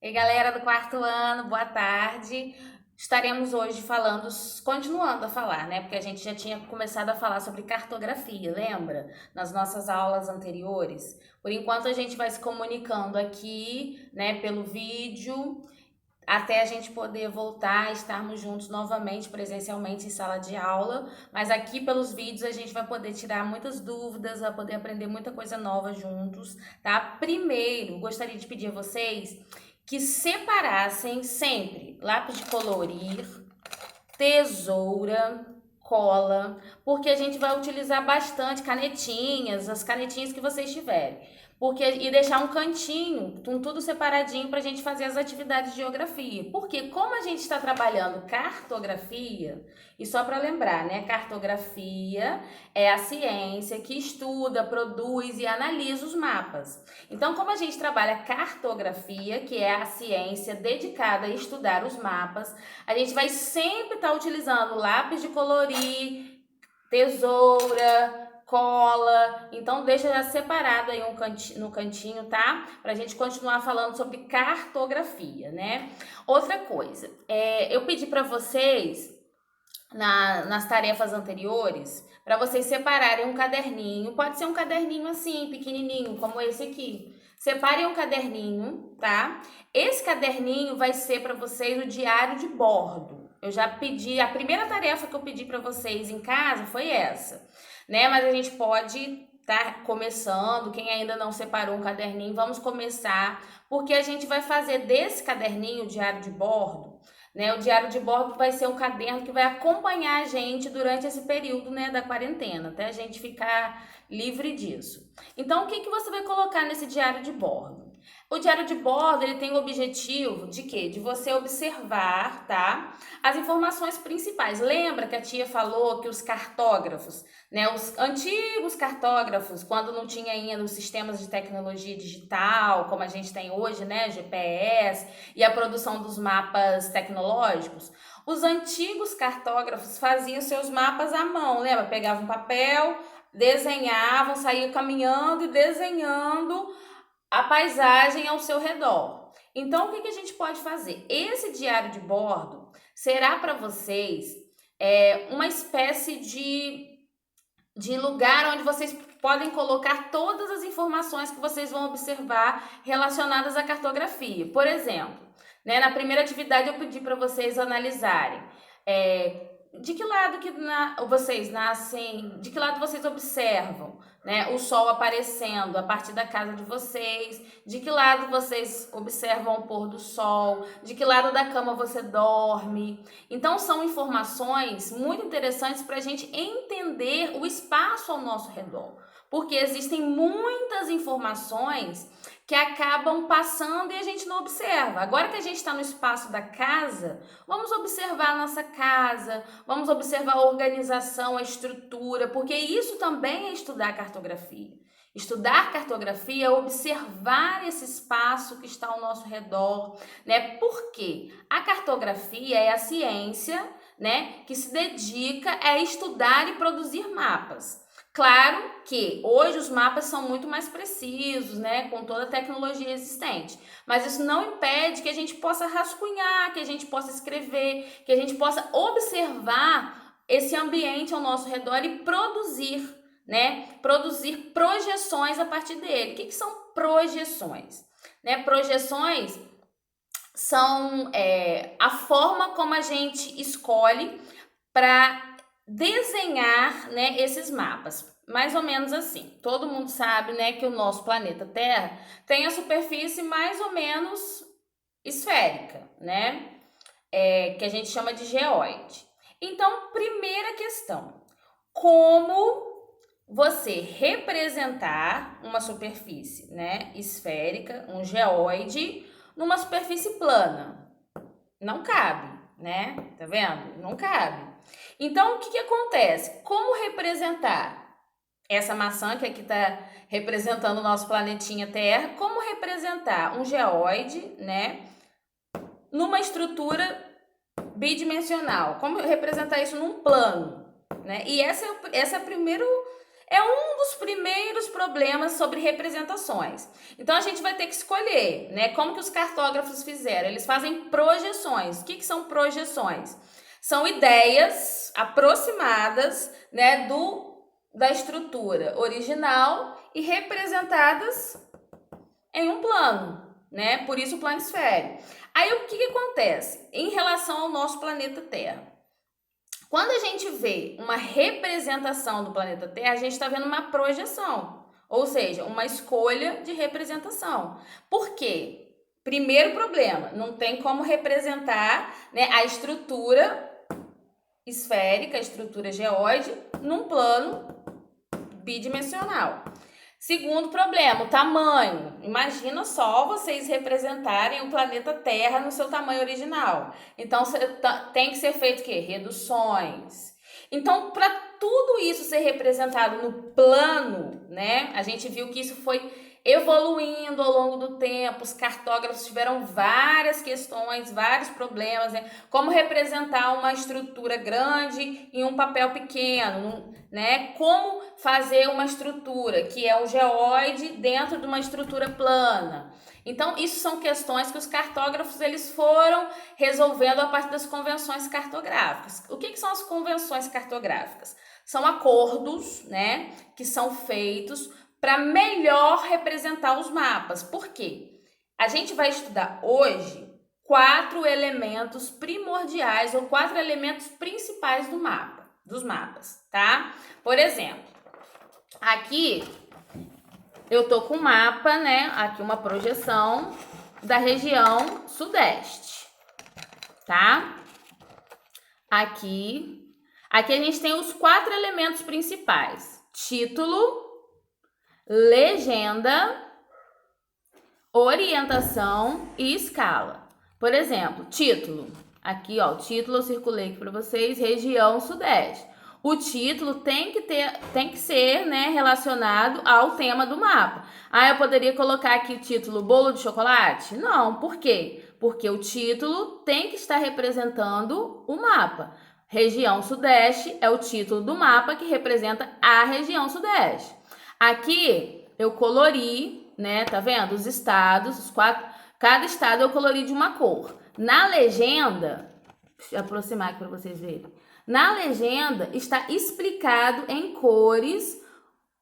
E galera do quarto ano, boa tarde. Estaremos hoje falando, continuando a falar, né? Porque a gente já tinha começado a falar sobre cartografia, lembra? Nas nossas aulas anteriores. Por enquanto a gente vai se comunicando aqui, né, pelo vídeo, até a gente poder voltar a estarmos juntos novamente, presencialmente em sala de aula. Mas aqui pelos vídeos a gente vai poder tirar muitas dúvidas, vai poder aprender muita coisa nova juntos, tá? Primeiro, gostaria de pedir a vocês que separassem sempre lápis de colorir, tesoura, cola, porque a gente vai utilizar bastante canetinhas, as canetinhas que vocês tiverem. Porque, e deixar um cantinho com tudo separadinho para a gente fazer as atividades de geografia. Porque como a gente está trabalhando cartografia, e só para lembrar, né? Cartografia é a ciência que estuda, produz e analisa os mapas. Então, como a gente trabalha cartografia, que é a ciência dedicada a estudar os mapas, a gente vai sempre estar utilizando lápis de colorir, tesoura, cola. Então, deixa já separado aí no cantinho, tá? Pra gente continuar falando sobre cartografia, né? Outra coisa, eu pedi para vocês, nas tarefas anteriores, para vocês separarem um caderninho. Pode ser um caderninho assim, pequenininho, como esse aqui. Separem um caderninho, tá? Esse caderninho vai ser para vocês o diário de bordo. Eu já pedi, a primeira tarefa que eu pedi para vocês em casa foi essa, né? Mas a gente pode estar começando, quem ainda não separou um caderninho, vamos começar, porque a gente vai fazer desse caderninho, o diário de bordo, né? O diário de bordo vai ser um caderno que vai acompanhar a gente durante esse período, né, da quarentena, até a gente ficar livre disso. Então, o que você vai colocar nesse diário de bordo? O diário de bordo, ele tem o objetivo de quê? De você observar, tá? As informações principais. Lembra que a tia falou que os cartógrafos, né, os antigos cartógrafos, quando não tinha ainda os sistemas de tecnologia digital, como a gente tem hoje, né, GPS, e a produção dos mapas tecnológicos, os antigos cartógrafos faziam seus mapas à mão, lembra? Pegavam papel, desenhavam, saíam caminhando e desenhando a paisagem ao seu redor. Então, o que a gente pode fazer? Esse diário de bordo será para vocês uma espécie de lugar onde vocês podem colocar todas as informações que vocês vão observar relacionadas à cartografia. Por exemplo, né, na primeira atividade eu pedi para vocês analisarem de que lado que vocês nascem, de que lado vocês observam, né, o sol aparecendo a partir da casa de vocês, de que lado vocês observam o pôr do sol, de que lado da cama você dorme. Então são informações muito interessantes para a gente entender o espaço ao nosso redor, porque existem muitas informações que acabam passando e a gente não observa. Agora que a gente está no espaço da casa, vamos observar a nossa casa, vamos observar a organização, a estrutura, porque isso também é estudar cartografia. Estudar cartografia é observar esse espaço que está ao nosso redor, né? Porque a cartografia é a ciência, né, que se dedica a estudar e produzir mapas. Claro que hoje os mapas são muito mais precisos, né, com toda a tecnologia existente, mas isso não impede que a gente possa rascunhar, que a gente possa escrever, que a gente possa observar esse ambiente ao nosso redor e produzir, né, produzir projeções a partir dele. O que são projeções? Né, projeções são a forma como a gente escolhe para desenhar, né, esses mapas. Mais ou menos assim. Todo mundo sabe, né, que o nosso planeta Terra tem a superfície mais ou menos esférica, né? Que a gente chama de geóide. Então, primeira questão: como você representar uma superfície, né, esférica, um geóide, numa superfície plana? Não cabe, né? Tá vendo? Não cabe. Então, o que acontece? Como representar essa maçã que aqui está representando o nosso planetinha Terra? Como representar um geóide, né, numa estrutura bidimensional? Como representar isso num plano, né? E essa é é um dos primeiros problemas sobre representações. Então, a gente vai ter que escolher, né? Como que os cartógrafos fizeram? Eles fazem projeções. O que são projeções? São ideias aproximadas, né, da estrutura original e representadas em um plano, né? Por isso o planisfério. Aí, o que acontece em relação ao nosso planeta Terra? Quando a gente vê uma representação do planeta Terra, a gente está vendo uma projeção, ou seja, uma escolha de representação. Por quê? Primeiro problema, não tem como representar, né, a estrutura esférica, a estrutura geóide, num plano bidimensional. Segundo problema, o tamanho. Imagina só vocês representarem o planeta Terra no seu tamanho original. Então, tem que ser feito o quê? Reduções. Então, para tudo isso ser representado no plano, né? A gente viu que isso foi evoluindo ao longo do tempo. Os cartógrafos tiveram várias questões, vários problemas, né? Como representar uma estrutura grande em um papel pequeno, né? Como fazer uma estrutura que é um geóide dentro de uma estrutura plana. Então, isso são questões que os cartógrafos eles foram resolvendo a partir das convenções cartográficas. O que são as convenções cartográficas? São acordos, né, que são feitos para melhor representar os mapas. Por quê? A gente vai estudar hoje 4 elementos primordiais ou 4 elementos principais dos mapas, tá? Por exemplo, aqui eu tô com um mapa, né? Aqui uma projeção da região sudeste, tá? Aqui a gente tem os 4 elementos principais: título, legenda, orientação e escala. Por exemplo, título. Aqui, ó, o título eu circulei aqui para vocês, região sudeste. O título tem que ser, né, relacionado ao tema do mapa. Ah, eu poderia colocar aqui o título bolo de chocolate? Não, por quê? Porque o título tem que estar representando o mapa. Região sudeste é o título do mapa que representa a região sudeste. Aqui eu colori, né, tá vendo? Os estados, os 4, cada estado eu colori de uma cor. Na legenda, deixa eu aproximar aqui para vocês verem. Na legenda está explicado em cores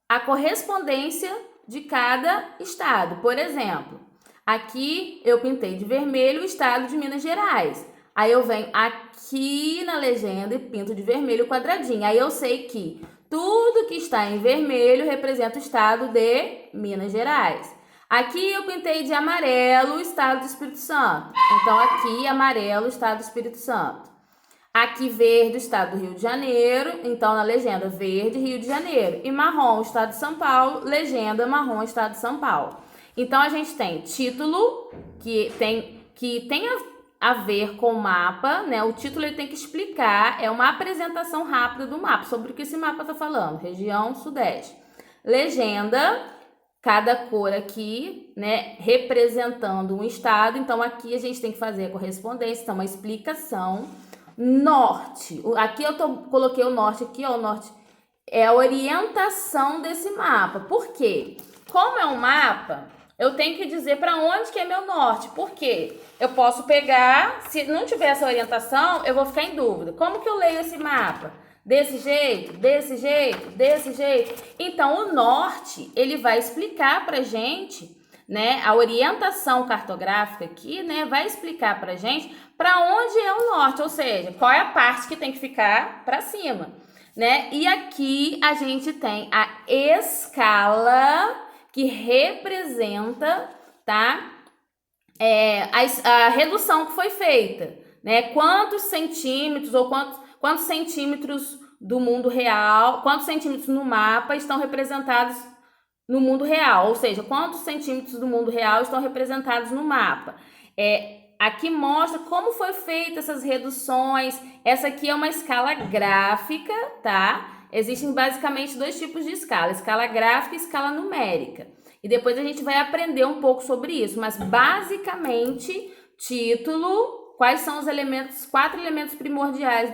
a correspondência de cada estado. Por exemplo, aqui eu pintei de vermelho o estado de Minas Gerais. Aí eu venho aqui na legenda e pinto de vermelho o quadradinho. Aí eu sei que tudo que está em vermelho representa o estado de Minas Gerais. Aqui eu pintei de amarelo o estado do Espírito Santo. Então, aqui amarelo o estado do Espírito Santo. Aqui verde o estado do Rio de Janeiro. Então, na legenda verde, Rio de Janeiro. E marrom o estado de São Paulo, legenda marrom estado de São Paulo. Então, a gente tem título que tem a ver com o mapa, né? O título ele tem que explicar, é uma apresentação rápida do mapa, sobre o que esse mapa está falando, região sudeste. Legenda, cada cor aqui, né, representando um estado, então aqui a gente tem que fazer a correspondência, então uma explicação. Norte, aqui coloquei o norte aqui, ó, o norte é a orientação desse mapa. Por quê? Como é um mapa, eu tenho que dizer para onde que é meu norte. Por quê? Eu posso pegar, se não tiver essa orientação, eu vou ficar em dúvida. Como que eu leio esse mapa? Desse jeito, desse jeito, desse jeito. Então, o norte, ele vai explicar pra gente, né, a orientação cartográfica aqui, né, vai explicar pra gente para onde é o norte, ou seja, qual é a parte que tem que ficar para cima, né? E aqui a gente tem a escala que representa, tá? A redução que foi feita, né? Quantos centímetros ou quantos centímetros do mundo real, quantos centímetros no mapa estão representados no mundo real, ou seja, quantos centímetros do mundo real estão representados no mapa. Aqui mostra como foi feita essas reduções. Essa aqui é uma escala gráfica, tá? Existem basicamente 2 tipos de escala gráfica e escala numérica. E depois a gente vai aprender um pouco sobre isso, mas basicamente, título, quais são os 4 elementos primordiais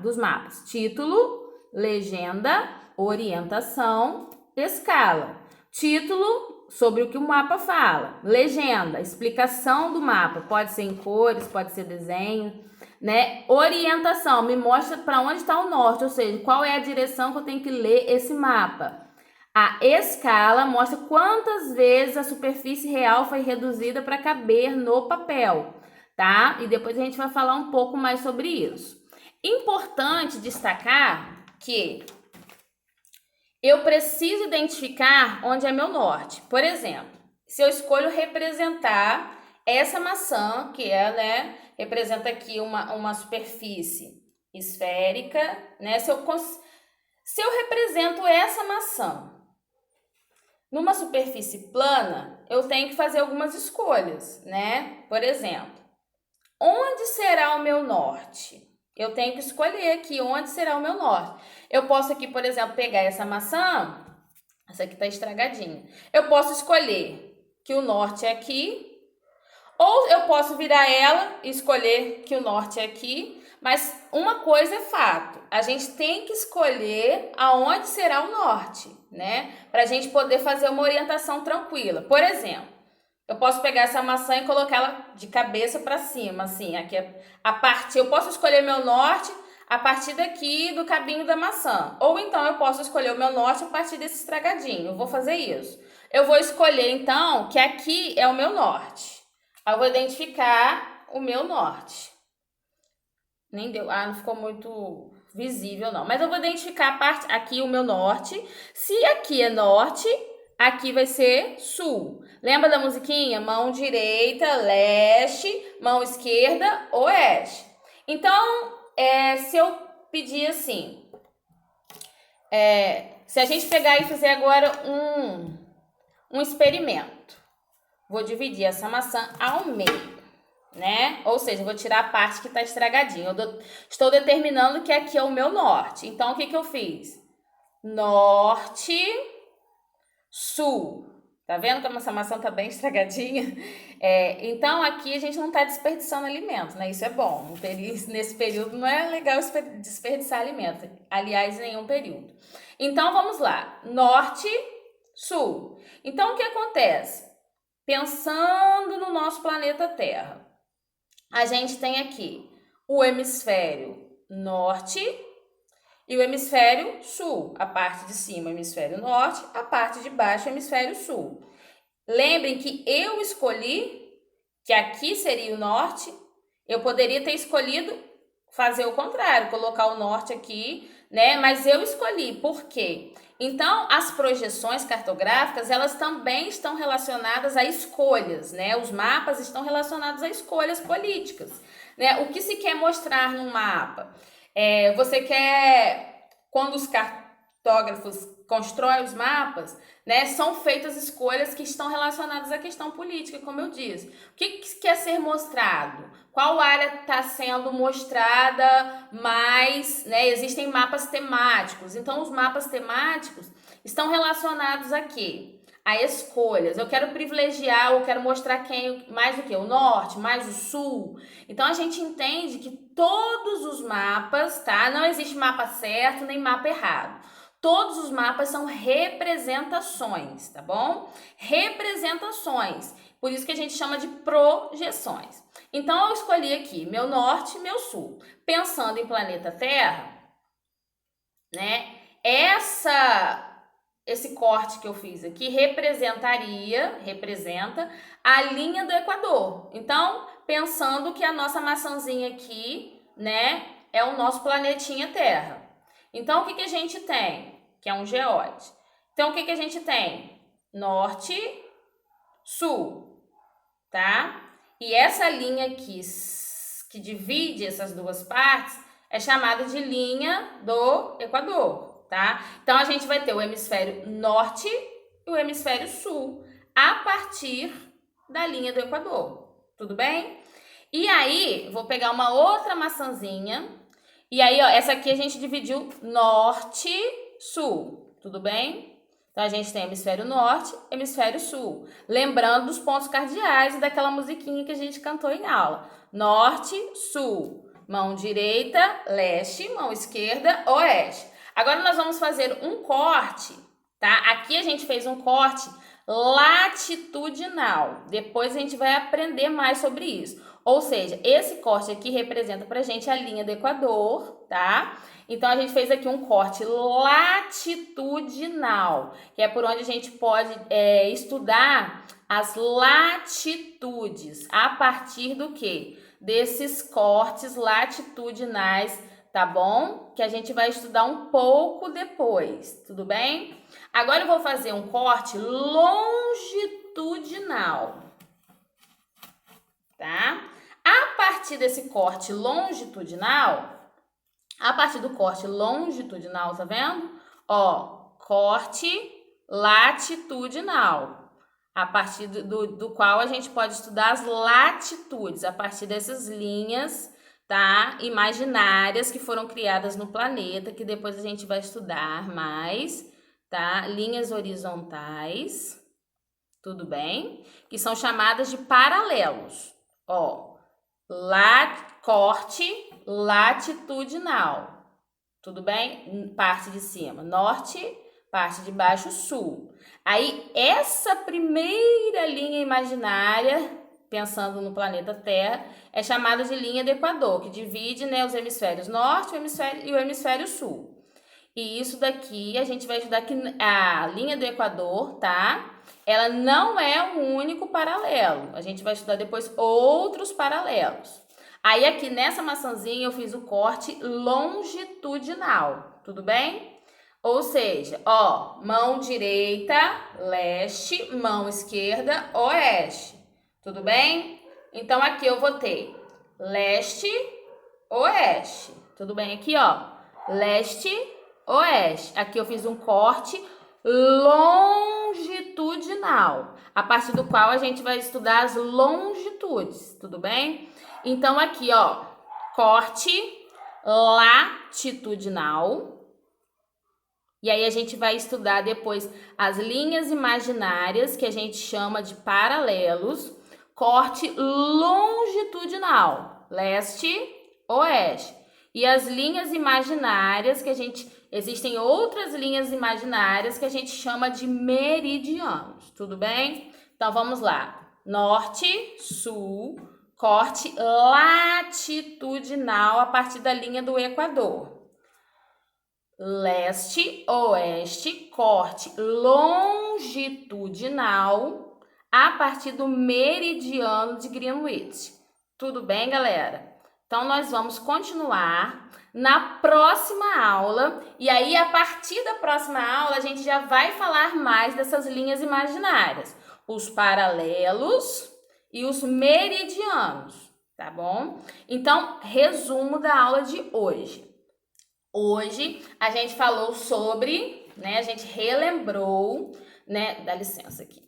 dos mapas? Título, legenda, orientação, escala. Título, sobre o que o mapa fala. Legenda, explicação do mapa. Pode ser em cores, pode ser desenho, né? Orientação, me mostra para onde está o norte, ou seja, qual é a direção que eu tenho que ler esse mapa. A escala mostra quantas vezes a superfície real foi reduzida para caber no papel, tá? E depois a gente vai falar um pouco mais sobre isso. Importante destacar que eu preciso identificar onde é meu norte. Por exemplo, se eu escolho representar essa maçã, que é, né, representa aqui uma superfície esférica, né? Se eu represento essa maçã numa superfície plana, eu tenho que fazer algumas escolhas, né? Por exemplo, onde será o meu norte? Eu tenho que escolher aqui onde será o meu norte. Eu posso aqui, por exemplo, pegar essa maçã, essa aqui tá estragadinha. Eu posso escolher que o norte é aqui, ou eu posso virar ela e escolher que o norte é aqui, mas uma coisa é fato, a gente tem que escolher aonde será o norte, né? Para a gente poder fazer uma orientação tranquila. Por exemplo, eu posso pegar essa maçã e colocá-la de cabeça para cima, assim, aqui a partir, eu posso escolher meu norte a partir daqui do cabinho da maçã, ou então eu posso escolher o meu norte a partir desse estragadinho. Eu vou fazer isso. Eu vou escolher então que aqui é o meu norte. Aí eu vou identificar o meu norte. Nem deu, não ficou muito visível não, mas eu vou identificar a parte aqui o meu norte. Se aqui é norte, aqui vai ser sul. Lembra da musiquinha? Mão direita, leste, mão esquerda, oeste. Então, se eu pedir assim, se a gente pegar e fizer agora um experimento, vou dividir essa maçã ao meio, né? Ou seja, eu vou tirar a parte que está estragadinha. Estou determinando que aqui é o meu norte. Então, o que eu fiz? Norte, sul. Tá vendo como essa maçã tá bem estragadinha? Então, aqui a gente não tá desperdiçando alimento, né? Isso é bom. Nesse período não é legal desperdiçar alimento. Aliás, em nenhum período. Então, vamos lá. Norte, sul. Então, o que acontece? Pensando no nosso planeta Terra, a gente tem aqui o hemisfério norte e o hemisfério sul, a parte de cima, o hemisfério norte, a parte de baixo, o hemisfério sul. Lembrem que eu escolhi que aqui seria o norte, eu poderia ter escolhido fazer o contrário, colocar o norte aqui, né? Mas eu escolhi, por quê? Então, as projeções cartográficas, elas também estão relacionadas a escolhas, né? Os mapas estão relacionados a escolhas políticas, né? O que se quer mostrar no mapa? Você quer, quando os cartógrafos constroem os mapas, né, são feitas escolhas que estão relacionadas à questão política, como eu disse. O que quer ser mostrado? Qual área está sendo mostrada mais, né? Existem mapas temáticos. Então, os mapas temáticos estão relacionados a quê? A escolhas. Eu quero privilegiar, eu quero mostrar quem mais do que? O norte, mais o sul. Então, a gente entende que todos os mapas, tá? Não existe mapa certo nem mapa errado. Todos os mapas são representações, tá bom? Representações. Por isso que a gente chama de projeções. Então, eu escolhi aqui meu norte e meu sul. Pensando em planeta Terra, né? Esse corte que eu fiz aqui representa a linha do Equador. Então, pensando que a nossa maçãzinha aqui, né, é o nosso planetinha Terra. Então, o que a gente tem? Que é um geóide. Então, o que a gente tem? Norte, sul, tá? E essa linha aqui, que divide essas duas partes, é chamada de linha do Equador, tá? Então, a gente vai ter o hemisfério norte e o hemisfério sul a partir da linha do Equador, tudo bem? E aí, vou pegar uma outra maçãzinha. E aí, ó, essa aqui a gente dividiu norte, sul, tudo bem? Então, a gente tem hemisfério norte, hemisfério sul. Lembrando dos pontos cardeais e daquela musiquinha que a gente cantou em aula. Norte, sul. Mão direita, leste, mão esquerda, oeste. Agora nós vamos fazer um corte, tá? Aqui a gente fez um corte latitudinal. Depois a gente vai aprender mais sobre isso. Ou seja, esse corte aqui representa pra gente a linha do Equador, tá? Então a gente fez aqui um corte latitudinal, que é por onde a gente pode estudar as latitudes, a partir do quê? Desses cortes latitudinais, tá bom? Que a gente vai estudar um pouco depois, tudo bem? Agora eu vou fazer um corte longitudinal, tá? A partir desse corte longitudinal, tá vendo? Ó, corte latitudinal. A partir do qual a gente pode estudar as latitudes, a partir dessas linhas, tá? Imaginárias que foram criadas no planeta, que depois a gente vai estudar mais, tá? Linhas horizontais, tudo bem? Que são chamadas de paralelos. Ó, corte latitudinal, tudo bem? Parte de cima, norte, parte de baixo, sul. Aí, essa primeira linha imaginária, pensando no planeta Terra, é chamada de linha do Equador, que divide, né, os hemisférios norte e o hemisfério sul. E isso daqui, a gente vai estudar que a linha do Equador, tá? Ela não é o único paralelo. A gente vai estudar depois outros paralelos. Aí, aqui nessa maçãzinha, eu fiz o corte longitudinal, tudo bem? Ou seja, ó, mão direita, leste, mão esquerda, oeste. Tudo bem? Então, aqui eu vou ter leste, oeste. Tudo bem? Aqui, ó, leste, oeste. Aqui eu fiz um corte longitudinal, a partir do qual a gente vai estudar as longitudes. Tudo bem? Então, aqui, ó, corte latitudinal. E aí a gente vai estudar depois as linhas imaginárias, que a gente chama de paralelos, corte longitudinal, leste, oeste. E as linhas imaginárias, existem outras linhas imaginárias que a gente chama de meridianos, tudo bem? Então vamos lá, norte, sul, corte latitudinal a partir da linha do Equador. Leste, oeste, corte longitudinal a partir do meridiano de Greenwich. Tudo bem, galera? Então, nós vamos continuar na próxima aula. E aí, a partir da próxima aula, a gente já vai falar mais dessas linhas imaginárias. Os paralelos e os meridianos, tá bom? Então, resumo da aula de hoje. Hoje a gente falou sobre, né, a gente relembrou, né, dá licença aqui.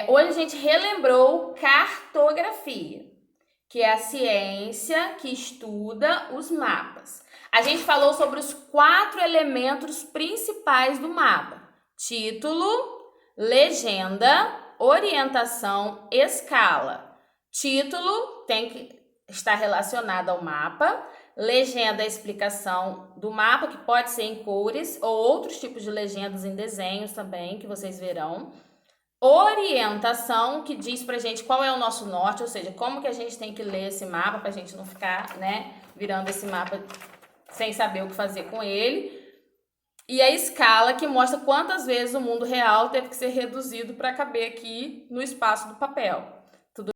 Hoje a gente relembrou cartografia, que é a ciência que estuda os mapas. A gente falou sobre os 4 elementos principais do mapa: título, legenda, orientação, escala. Título tem que estar relacionado ao mapa. Legenda é a explicação do mapa, que pode ser em cores ou outros tipos de legendas em desenhos também, que vocês verão. Orientação, que diz pra gente qual é o nosso norte, ou seja, como que a gente tem que ler esse mapa pra gente não ficar, né, virando esse mapa sem saber o que fazer com ele. E a escala, que mostra quantas vezes o mundo real teve que ser reduzido para caber aqui no espaço do papel.